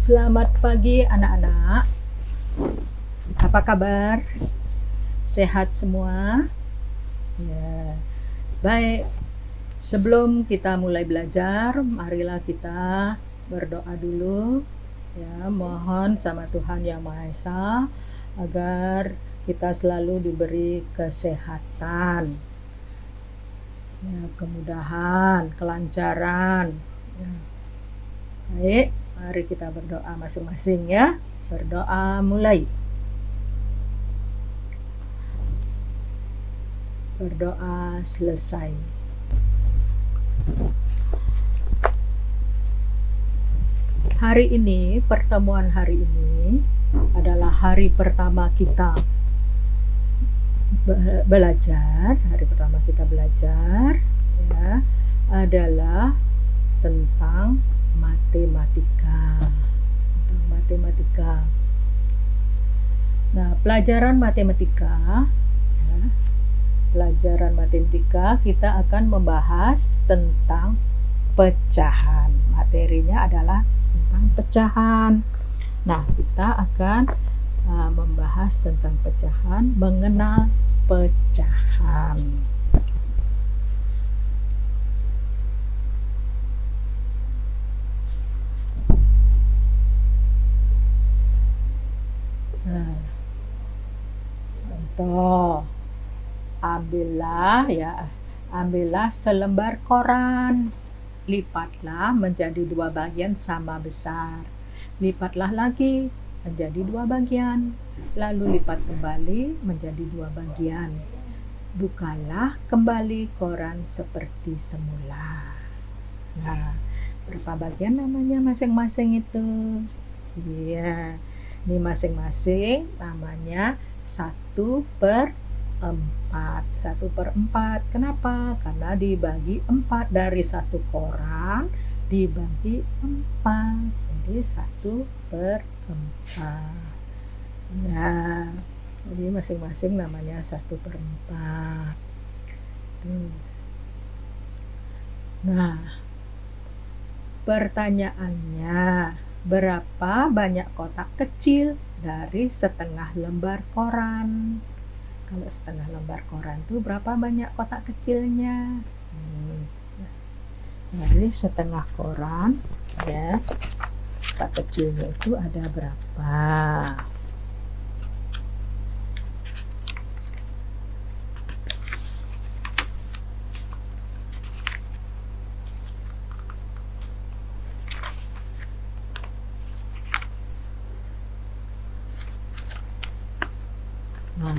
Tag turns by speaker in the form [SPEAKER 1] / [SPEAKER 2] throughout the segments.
[SPEAKER 1] Selamat pagi anak-anak. Apa kabar? Sehat semua? Ya. Baik. Sebelum kita mulai belajar, marilah kita berdoa dulu. Ya, mohon sama Tuhan Yang Maha Esa agar kita selalu diberi kesehatan, ya, kemudahan, kelancaran. Ya. Baik, mari kita berdoa masing-masing ya. Berdoa mulai. Berdoa selesai. Hari ini, pertemuan hari ini adalah hari pertama kita belajar. Hari pertama kita belajar ya, adalah tentang matematika. Nah, pelajaran matematika kita akan membahas tentang pecahan. Materinya adalah tentang pecahan. Nah, kita akan membahas tentang pecahan, mengenal pecahan. Nah, contoh, ambillah selembar koran, lipatlah menjadi 2 bagian sama besar, lipatlah lagi menjadi 2 bagian, lalu lipat kembali menjadi 2 bagian, bukalah kembali koran seperti semula. Nah, berapa bagian namanya masing-masing itu? Iya, ini masing-masing namanya 1/4. 1/4. Kenapa? Karena dibagi 4, dari 1 koran dibagi 4, jadi 1/4. Nah, jadi masing-masing namanya 1/4. Nah, pertanyaannya, berapa banyak kotak kecil dari setengah lembar koran? Kalau setengah lembar koran itu berapa banyak kotak kecilnya? Dari setengah koran ya, kotak kecilnya itu ada berapa? Nah,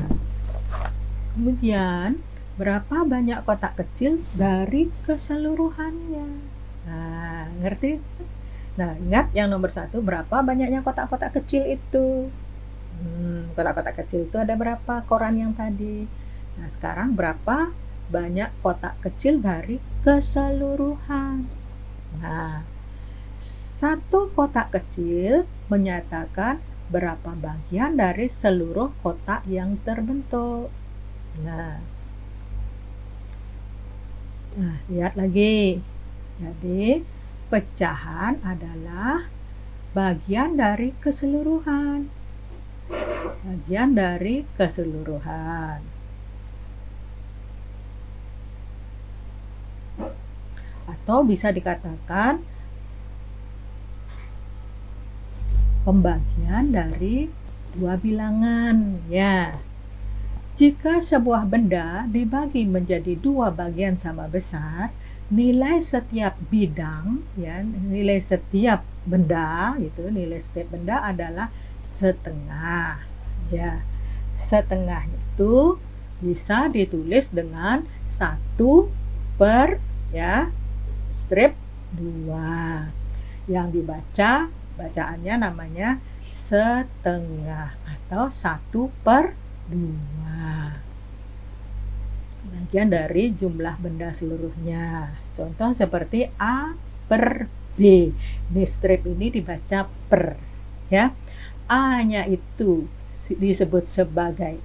[SPEAKER 1] kemudian berapa banyak kotak kecil dari keseluruhannya? Nah, ngerti? Nah, ingat yang nomor 1, berapa banyaknya kotak-kotak kecil itu? Kotak-kotak kecil itu ada berapa koran yang tadi? Nah, sekarang berapa banyak kotak kecil dari keseluruhan? Nah, 1 kotak kecil menyatakan berapa bagian dari seluruh kotak yang terbentuk. Nah, lihat lagi. Jadi, pecahan adalah bagian dari keseluruhan. Atau bisa dikatakan pembagian dari 2 bilangan ya. Jika sebuah benda dibagi menjadi 2 bagian sama besar, nilai setiap bidang ya, nilai setiap benda adalah setengah ya. Setengah itu bisa ditulis dengan 1 per ya, strip 2. Yang dibaca, bacaannya namanya setengah atau 1/2, bagian dari jumlah benda seluruhnya. Contoh seperti A per B. Di strip ini dibaca per ya. A-nya itu disebut sebagai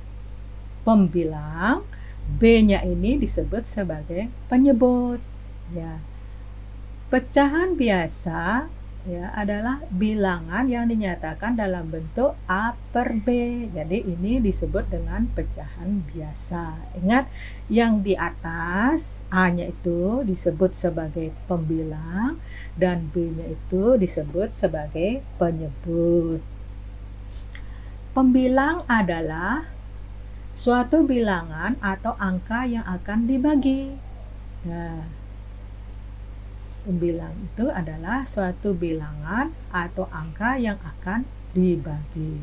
[SPEAKER 1] pembilang, B-nya ini disebut sebagai penyebut ya. Pecahan biasa ya adalah bilangan yang dinyatakan dalam bentuk A per B. Jadi ini disebut dengan pecahan biasa. Ingat, yang di atas A-nya itu disebut sebagai pembilang dan B-nya itu disebut sebagai penyebut. Pembilang adalah suatu bilangan atau angka yang akan dibagi. Nah, pembilang itu adalah suatu bilangan atau angka yang akan dibagi.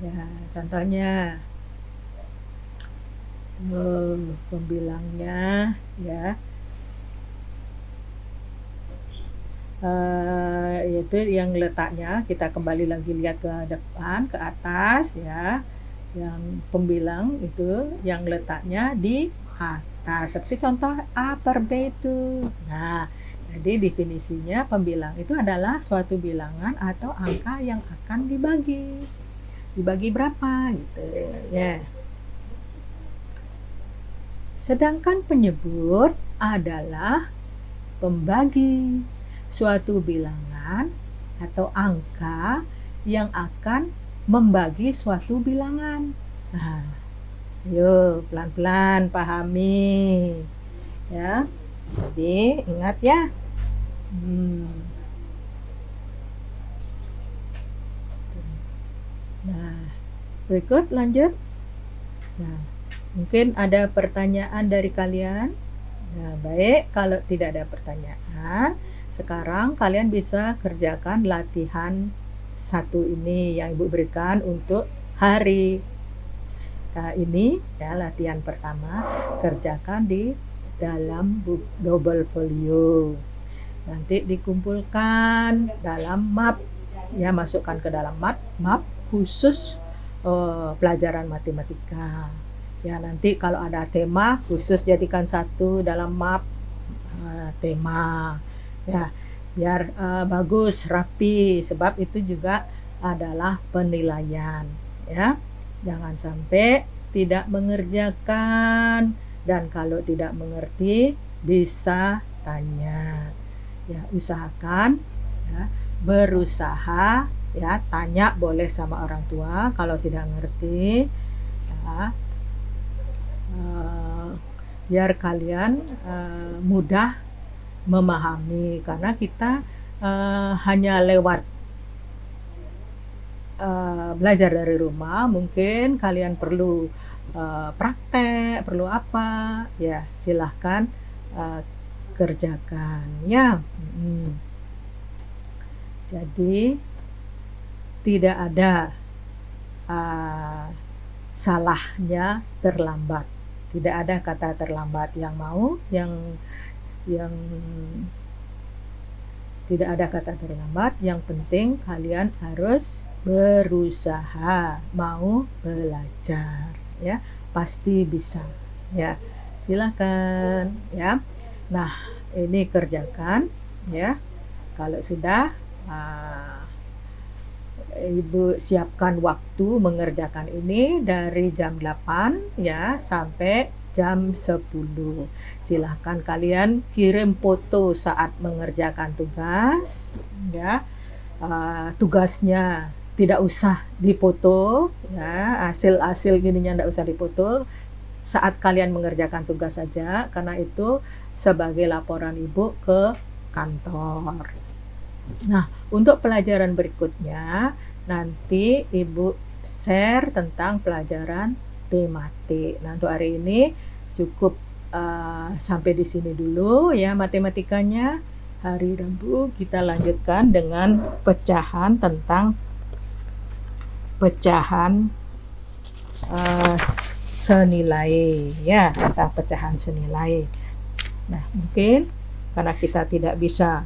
[SPEAKER 1] Ya, contohnya pembilangnya ya, yaitu yang letaknya, kita kembali lagi lihat ke depan, ke atas ya, yang pembilang itu yang letaknya di atas. Seperti contoh A per B itu. Nah, jadi definisinya pembilang itu adalah suatu bilangan atau angka yang akan dibagi. Dibagi berapa gitu ya. Sedangkan penyebut adalah pembagi suatu bilangan atau angka yang akan membagi suatu bilangan. Nah, yuk pelan-pelan pahami ya. Jadi ingat ya. Nah, berikut lanjut. Nah, mungkin ada pertanyaan dari kalian. Nah, baik, kalau tidak ada pertanyaan, sekarang kalian bisa kerjakan latihan satu ini yang Ibu berikan untuk hari ini ya. Latihan pertama kerjakan di dalam double folio, nanti dikumpulkan dalam map ya, masukkan ke dalam map khusus pelajaran matematika ya. Nanti kalau ada tema khusus jadikan satu dalam map tema ya, biar bagus, rapi, sebab itu juga adalah penilaian ya. Jangan sampai tidak mengerjakan, dan kalau tidak mengerti bisa tanya ya. Usahakan ya, berusaha ya, tanya boleh sama orang tua kalau tidak ngerti ya, biar kalian mudah memahami, karena kita hanya lewat belajar dari rumah. Mungkin kalian perlu praktek, perlu apa ya, silahkan kerjakan ya. Jadi tidak ada salahnya terlambat, tidak ada kata terlambat. Yang mau yang tidak ada kata terlambat. Yang penting kalian harus berusaha, mau belajar ya, pasti bisa ya. Silakan ya. Nah, ini kerjakan ya. Kalau sudah, Ibu siapkan waktu mengerjakan ini dari jam 8 ya sampai jam 10. Silahkan kalian kirim foto saat mengerjakan tugas ya. Tugasnya tidak usah dipoto ya, hasil gininya tidak usah dipoto, saat kalian mengerjakan tugas saja, karena itu sebagai laporan Ibu ke kantor. Nah, untuk pelajaran berikutnya nanti Ibu share tentang pelajaran tematik. Nah, untuk hari ini cukup sampai di sini dulu ya matematikanya. Hari Rabu kita lanjutkan dengan pecahan, tentang pecahan senilai ya, tentang pecahan senilai. Nah, mungkin karena kita tidak bisa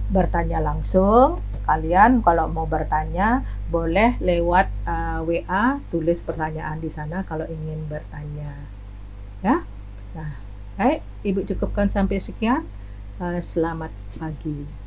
[SPEAKER 1] bertanya langsung, kalian kalau mau bertanya boleh lewat WA, tulis pertanyaan di sana kalau ingin bertanya ya. Nah, baik, Ibu cukupkan sampai sekian. Selamat pagi.